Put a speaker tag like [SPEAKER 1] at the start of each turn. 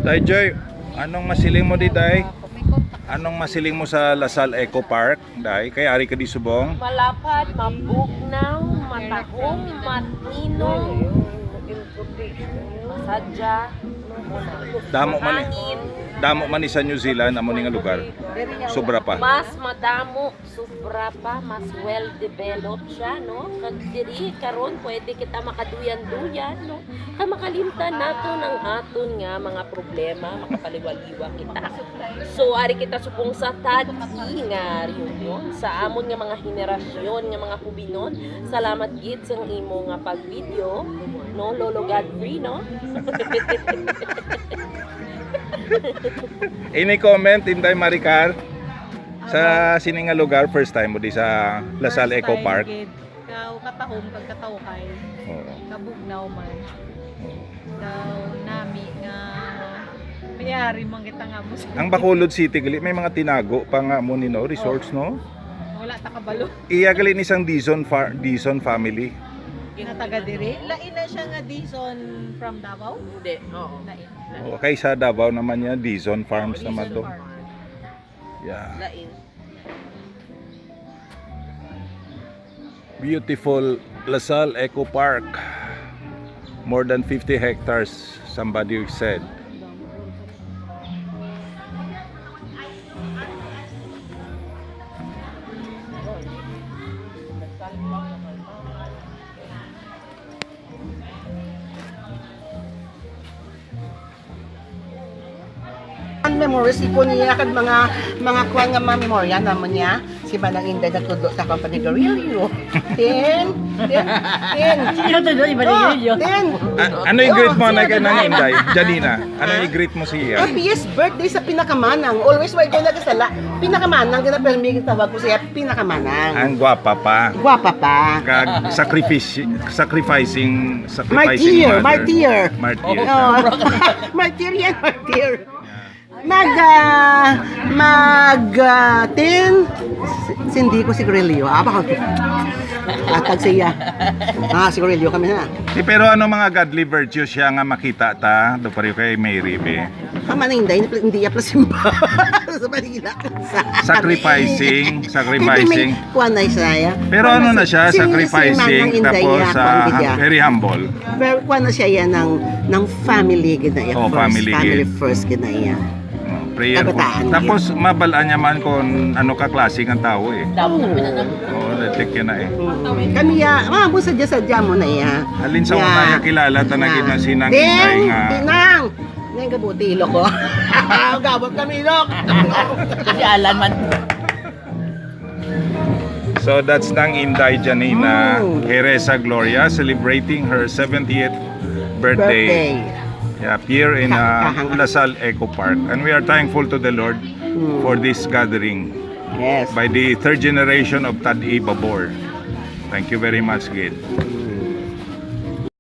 [SPEAKER 1] Day Joy, anong masiling mo di Day? Anong masiling mo sa Lasal Eco Park, Day? Kay ari ka di subong?
[SPEAKER 2] Malapad, mabugnaw, matahong, matinong, masadya,
[SPEAKER 1] Damo man ni sa New Zealand amo ni nga lugar. Sobra pa.
[SPEAKER 2] mas madamo, sobra pa, mas well developed siya, no? Kag diri karon pwede kita makaduyan-duyan, no? Kay makalimtan nato ng aton nga mga problema, makapaliwaliwa kita. So ari kita supong sa tagi nga reunion sa amon nga mga henerasyon nga mga kubinon. Salamat gid sa imo nga pag-video, no? Lolo Godfrey, no?
[SPEAKER 1] Any comment Inday Maricar sa sining nga lugar first time mo di sa Lasal Eco Park?
[SPEAKER 3] Kau katahom kag kataw kay
[SPEAKER 1] Oo.
[SPEAKER 3] kabugnaw man. Daw nami nga mayari man kita nga mo.
[SPEAKER 1] Ang Bacolod City gali may mga tinago pa nga mo ni no resorts no.
[SPEAKER 3] Wala ta kabalo.
[SPEAKER 1] Iya gali ni isang Dizon family.
[SPEAKER 3] Nga taga diri. Lain na siya nga Dizon from Davao.
[SPEAKER 2] Hindi, oo.
[SPEAKER 3] Lain.
[SPEAKER 1] Okay sa Davao naman niya Dizon Farms
[SPEAKER 3] Dizon
[SPEAKER 1] naman to.
[SPEAKER 3] Farm.
[SPEAKER 1] Yeah.
[SPEAKER 2] Lain.
[SPEAKER 1] Beautiful Lasal Eco Park. More than 50 hectares somebody said.
[SPEAKER 4] Ang memories ko niya kag mga kuan nga mga memorya naman niya si Manang Inday natudlo sa company Garilio. Ten.
[SPEAKER 3] Sino to do iba niyo?
[SPEAKER 4] Ten.
[SPEAKER 1] Ano yung greet mo
[SPEAKER 4] Oh,
[SPEAKER 1] na kay
[SPEAKER 4] sino
[SPEAKER 1] nang
[SPEAKER 4] to?
[SPEAKER 1] Inday? Janina, ano yung greet mo siya?
[SPEAKER 4] Happiest birthday sa pinakamanang. Always why ko nagasala. Pinakamanang gina pero may tawag ko siya pinakamanang.
[SPEAKER 1] Ang gwapa pa.
[SPEAKER 4] Gwapa pa.
[SPEAKER 1] Kag sacrificing
[SPEAKER 4] Martyr,
[SPEAKER 1] mother.
[SPEAKER 4] martyr.
[SPEAKER 1] Martyr.
[SPEAKER 4] Oh, martyr yan, martyr. Sindi ko si Garilio. Apa ko? Atag siya. Si Garilio kami na.
[SPEAKER 1] Di pero ano mga godly virtues siya nga makita ta do pareho kay Mary be.
[SPEAKER 4] Manang Inday, hindi ya simba. Sa Manila.
[SPEAKER 1] Sacrificing.
[SPEAKER 4] Kuan na siya.
[SPEAKER 1] Pero ano na siya, sacrificing tapos very humble.
[SPEAKER 4] Pero kuan na siya yan ng family ginaya.
[SPEAKER 1] Oh, family
[SPEAKER 4] first ginaya.
[SPEAKER 1] Prayerful.
[SPEAKER 4] Kabataan
[SPEAKER 1] Tapos mabalaan niya man kung ano ka klase ng tao eh. Oo, letik yan na eh.
[SPEAKER 4] Kami ya, mo sadya mo na iya.
[SPEAKER 1] Alin sa una ya kilala tanagid na sinang
[SPEAKER 4] Ding!
[SPEAKER 1] Inday nga.
[SPEAKER 4] Tinang! Ngayon kabuti ilok ko. Gabot kami ilok.
[SPEAKER 3] Kasi alan man.
[SPEAKER 1] So that's nang Inday Janina Heresa Gloria celebrating her 70th birthday. Yeah, here in Lasal Eco Park. And we are thankful to the Lord for this gathering
[SPEAKER 4] Yes.
[SPEAKER 1] by the third generation of Tad E. Babor. Thank you very much, Gid.